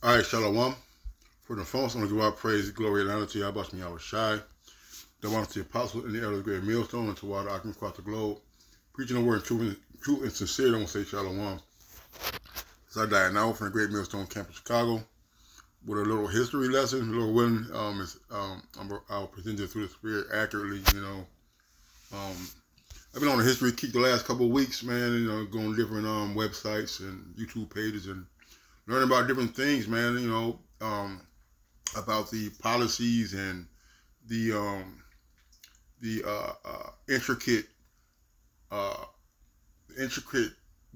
All right, Shalom. For the phone, I'm going to give our praise, glory, and honor to Yahweh Yahweh Shai, the one of the apostles and the elders, great millstone, and to all the occupants across the globe, preaching the word in truth and sincerity. I'm going to say Shalom. As I die now from the great millstone camp in Chicago, with a little history lesson, a little one, I'll present it through the Spirit accurately. I've been on a history kick the last couple of weeks, man. Going to different websites and YouTube pages and learning about different things, man. About the policies and the intricate intricate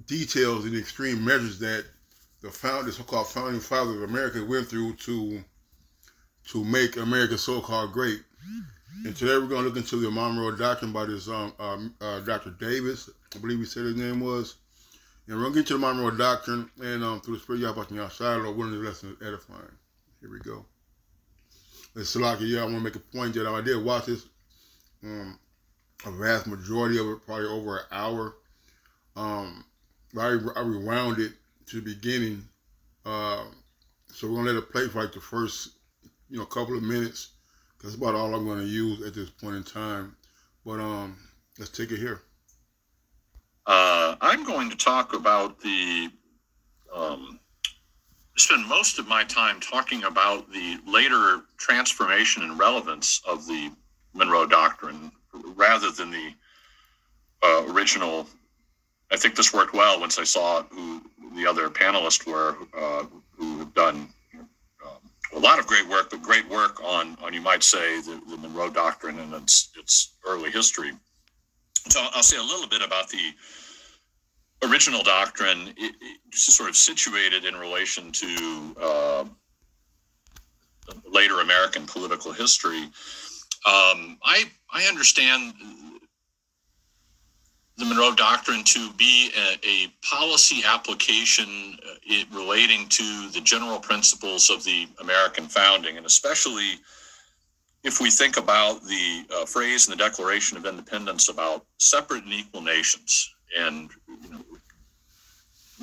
details and extreme measures that the so-called founding fathers of America went through to make America so-called great. And today we're going to look into the Monroe Doctrine by this Dr. Davis, I believe he said his name was. And we're going to get to the Monroe Doctrine, and through the Spirit of Yahweh outside, Lord, one of the lessons is edifying. Here we go. It's Salaki, I want to make a point that I did watch this, a vast majority of it, probably over an hour. I rewound it to the beginning, so we're going to let it play for like the first, couple of minutes. That's about all I'm going to use at this point in time. But let's take it here. I'm going to talk about spend most of my time talking about the later transformation and relevance of the Monroe Doctrine rather than the original. I think this worked well once I saw who the other panelists were, who have done a lot of great work, but great work on you might say, the Monroe Doctrine and its early history. So I'll say a little bit about the original doctrine, just sort of situated in relation to later American political history. I understand the Monroe Doctrine to be a policy application relating to the general principles of the American founding, and especially if we think about the phrase in the Declaration of Independence about separate and equal nations, and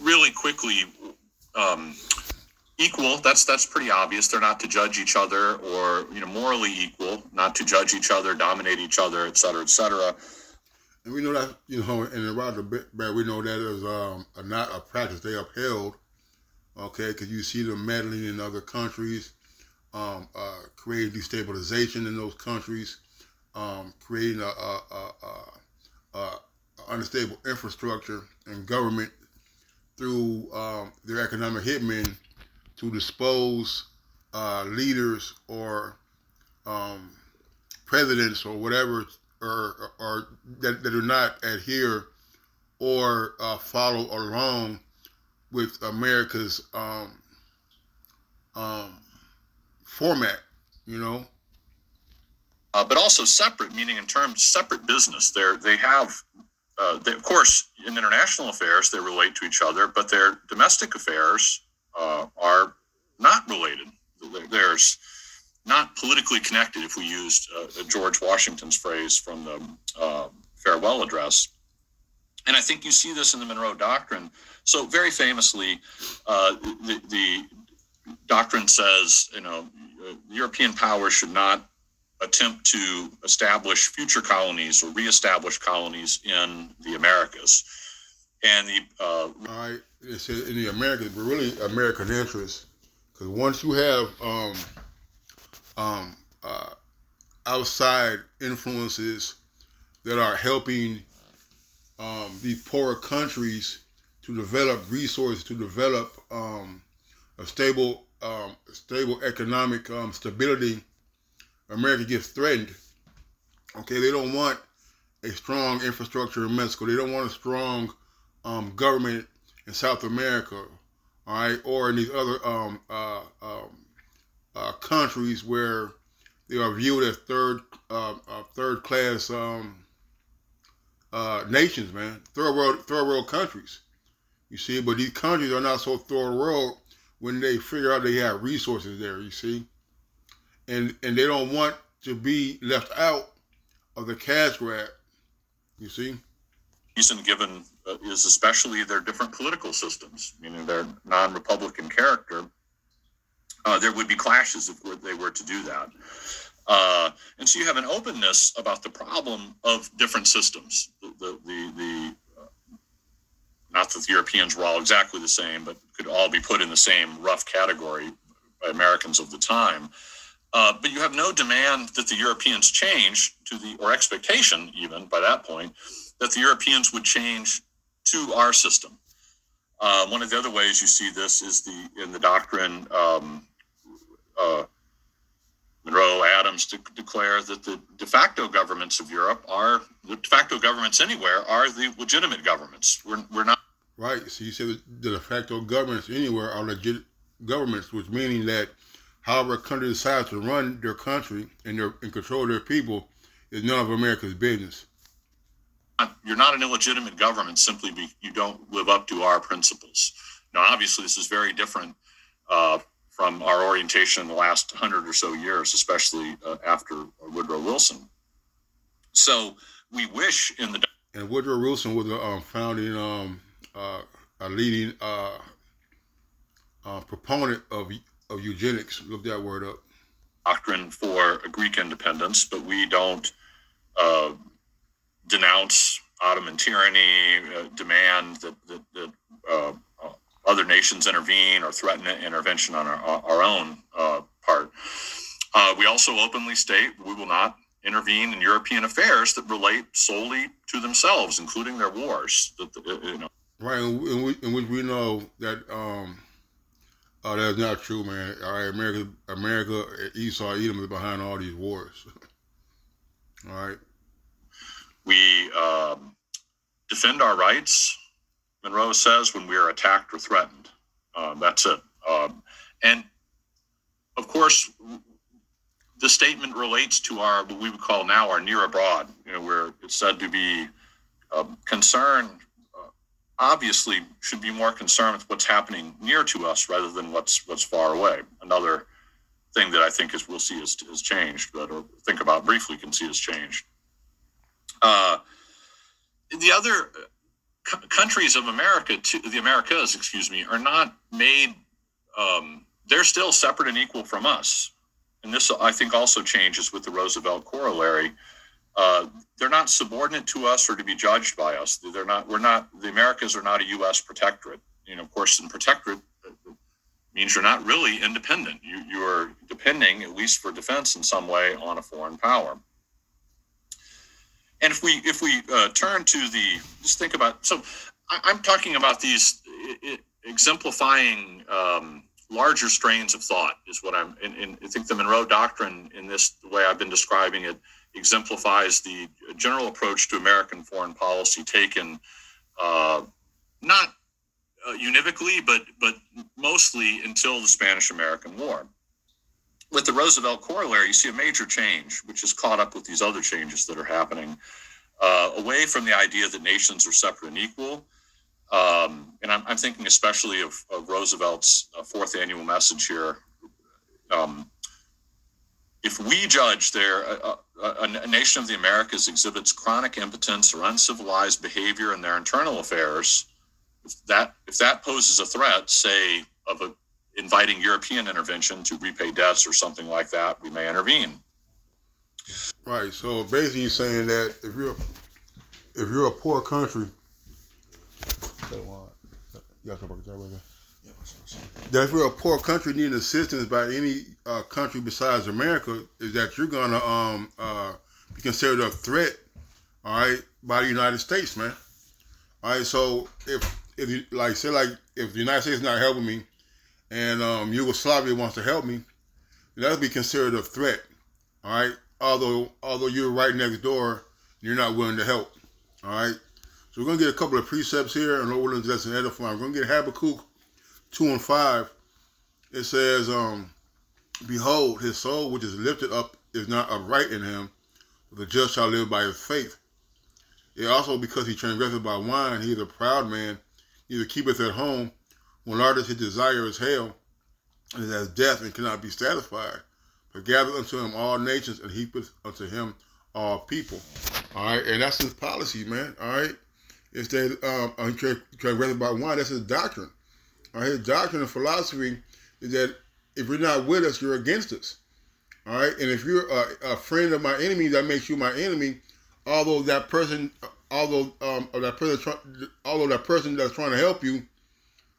really quickly, equal. That's pretty obvious. They're not to judge each other, or morally equal, not to judge each other, dominate each other, et cetera, et cetera. And we know that, in the Roger Bad, we know that is not a practice they upheld, okay, because you see them meddling in other countries, creating destabilization in those countries, creating a unstable infrastructure and government through their economic hitmen to dispose leaders or presidents or whatever, or that do not adhere or follow along with America's format, But also separate, meaning in terms separate business. They have, of course, in international affairs they relate to each other, but their domestic affairs are not related. There's not politically connected, if we used George Washington's phrase from the farewell address. And I think you see this in the Monroe Doctrine. So very famously, the doctrine says, European powers should not attempt to establish future colonies or reestablish colonies in the Americas. And all right, it says in the Americas, but really American interests, because once you have outside influences that are helping these poorer countries to develop resources, to develop a stable economic stability, America gets threatened. Okay, they don't want a strong infrastructure in Mexico. They don't want a strong government in South America, all right, or in these other countries where they are viewed as third class nations, man, third world countries. You see, but these countries are not so third world when they figure out they have resources there. You see, and they don't want to be left out of the cash grab. You see, reason given is especially their different political systems, meaning their non-Republican character. there would be clashes if they were to do that. And so you have an openness about the problem of different systems. Not that the Europeans were all exactly the same, but could all be put in the same rough category by Americans of the time. But you have no demand that the Europeans change or expectation even by that point, that the Europeans would change to our system. One of the other ways you see this is in the doctrine, Monroe, Adams declare that the de facto governments of Europe the de facto governments anywhere are the legitimate governments. We're not. Right. So you said the de facto governments anywhere are legit governments, which meaning that however a country decides to run their country and control their people is none of America's business. You're not an illegitimate government simply because you don't live up to our principles. Now, obviously, this is very different from our orientation in the last 100 or so years, especially after Woodrow Wilson. So we wish and Woodrow Wilson was a founding, a leading proponent of eugenics. Look that word up. Doctrine for a Greek independence, but we don't denounce Ottoman tyranny, demand that other nations intervene or threaten intervention on our own part. We also openly state we will not intervene in European affairs that relate solely to themselves, including their wars. Right, in which we know that that's not true, man. All right, America, Esau, Edom is behind all these wars. All right. We defend our rights, Monroe says, when we are attacked or threatened. That's it. And of course, the statement relates to what we would call now our near abroad, where it's said to be concerned, obviously should be more concerned with what's happening near to us rather than what's far away. Another thing that I think we'll see has changed, or think about briefly can see has changed. The other countries of America, the Americas, are not made, they're still separate and equal from us. And this, I think, also changes with the Roosevelt corollary. They're not subordinate to us or to be judged by us. The Americas are not a U.S. protectorate. Of course, in protectorate means you're not really independent. You are depending, at least for defense in some way, on a foreign power. And if we turn to just think about, so I'm talking about these exemplifying larger strains of thought is what and I think the Monroe Doctrine, in this the way I've been describing it, exemplifies the general approach to American foreign policy taken not univocally, but mostly until the Spanish-American War. With the Roosevelt corollary, you see a major change, which is caught up with these other changes that are happening, away from the idea that nations are separate and equal. And I'm thinking especially of Roosevelt's fourth annual message here. If we judge a nation of the Americas exhibits chronic impotence or uncivilized behavior in their internal affairs, if that poses a threat, say, of inviting European intervention to repay debts or something like that, we may intervene. Right. So basically, you're saying that if you're a poor country, that if you're a poor country needing assistance by any country besides America, is that you're gonna be considered a threat, all right, by the United States, man. All right. So if you if the United States is not helping me, and Yugoslavia wants to help me, that'll be considered a threat, all right? Although you're right next door, you're not willing to help, all right? So we're going to get a couple of precepts here, and Lord willing, that's an edifying. We're going to get Habakkuk 2:5. It says, behold, his soul which is lifted up is not upright in him, but the just shall live by his faith. It also, because he transgresseth by wine, he is a proud man, neither keepeth at home. When largest his desire is hell, and is as death, and cannot be satisfied. But gather unto him all nations, and heapeth unto him all people. All right, and that's his policy, man. All right, it's that transgressed by wine. That's his doctrine. All right, his doctrine and philosophy is that if you're not with us, you're against us. All right, and if you're a friend of my enemy, that makes you my enemy. Although that person, although that person that's trying to help you,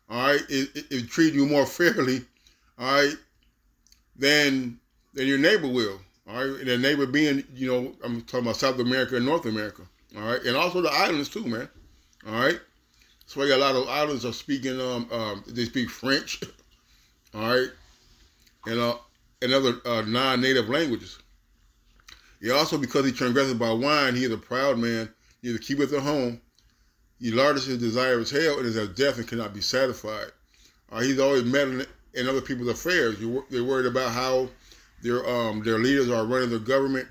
all right, it treat you more fairly, all right, than your neighbor will. All right, and the neighbor being, I'm talking about South America and North America. All right, and also the islands too, man. All right, that's why a lot of islands are speaking. They speak French. All right, and other non-native languages. Yeah, also because he transgressed by wine, he is a proud man. Neither keepeth at home. He lardeth his desire as hell, and is as death and cannot be satisfied. He's always meddling in other people's affairs. They're worried about how their leaders are running their government.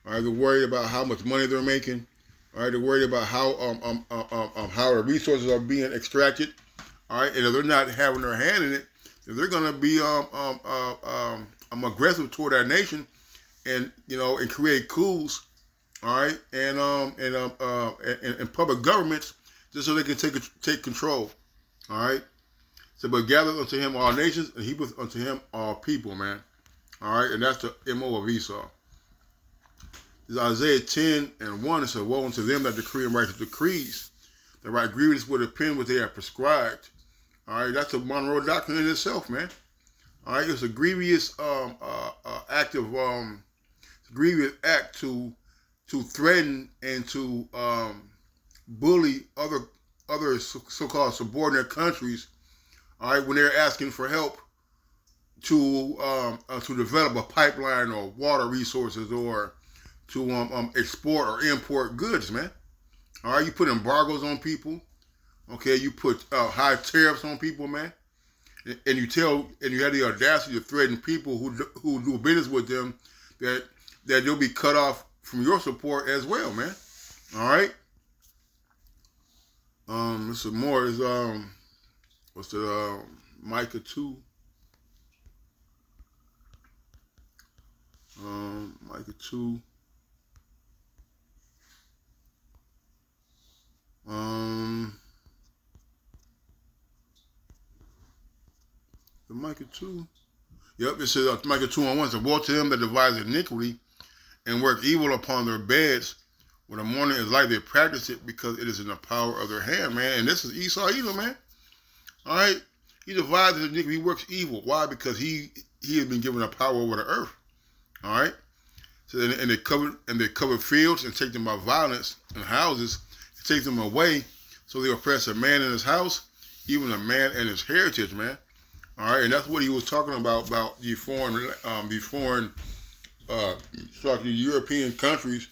All right, they're worried about how much money they're making. All right, they're worried about how the resources are being extracted. All right, and if they're not having their hand in it, if they're going to be aggressive toward our nation, and create coups, all right, and public governments, just so they can take control. All right. So, but gather unto him all nations, and heapeth unto him all people, man. All right, and that's the MO of Esau. This is Isaiah 10:1. It says, "Woe unto them that decree and write the decrees, that write grievous with a pen which they have prescribed." All right, that's a Monroe Doctrine in itself, man. All right, it's a grievous grievous act to threaten and to bully other so-called subordinate countries. All right, when they're asking for help to develop a pipeline or water resources, or to export or import goods, man. All right, you put embargoes on people. Okay, you put high tariffs on people, man, and you have the audacity to threaten people who do business with them that you'll be cut off from your support as well, man. All right. This is more is what's the Micah 2? Micah 2. The Micah 2. Yep, it says Micah 2:1 says, "Woe to them that devise iniquity and work evil upon their beds. When the morning is light, they practice it, because it is in the power of their hand," man. And this is Esau Edom, man. All right, he devises iniquity, he works evil. Why? Because he has been given a power over the earth. All right. So and they cover fields and take them by violence, and houses and take them away. So they oppress a man in his house, even a man and his heritage, man. All right, and that's what he was talking about the foreign European countries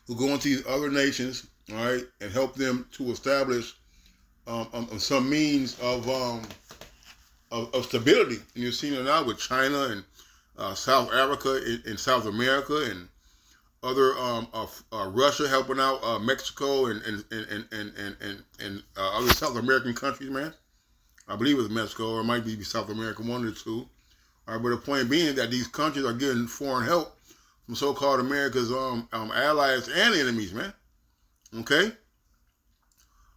who go into these other nations, all right, and help them to establish some means of stability. And you're seeing it now with China and South Africa in South America, and other Russia helping out Mexico and other South American countries, man. I believe it's Mexico, or it might be South America, one or two. All right, but the point being that these countries are getting foreign help from so-called America's allies and enemies, man. Okay?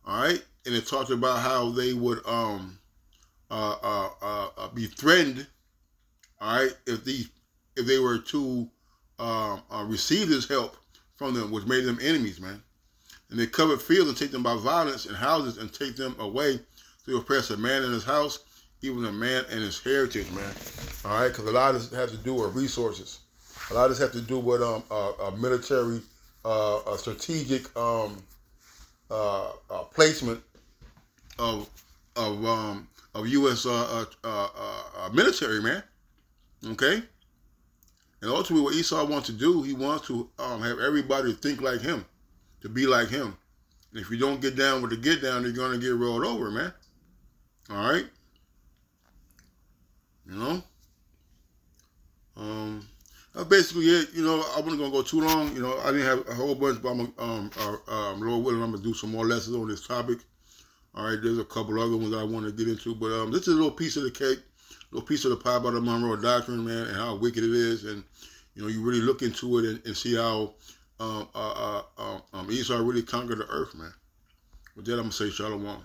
All right? And it talks about how they would be threatened, all right, if they were to receive this help from them, which made them enemies, man. And they covered fields and take them by violence, and houses and take them away. To oppress a man in his house, even a man and his heritage, man. All right, because a lot of this has to do with resources. A lot of this has to do with a military, strategic placement of U.S. Military, man. Okay, and ultimately, what Esau wants to do, he wants to have everybody think like him, to be like him. And if you don't get down with the get down, you're gonna get rolled over, man. All right, that's basically it. I wasn't gonna go too long. I didn't have a whole bunch, but Lord willing, I'm gonna do some more lessons on this topic. All right, there's a couple other ones that I want to get into, but this is a little piece of the cake, a little piece of the pie about the Monroe Doctrine, man, and how wicked it is, and you really look into it and see how Esau really conquered the earth, man. With that, I'm gonna say shalom.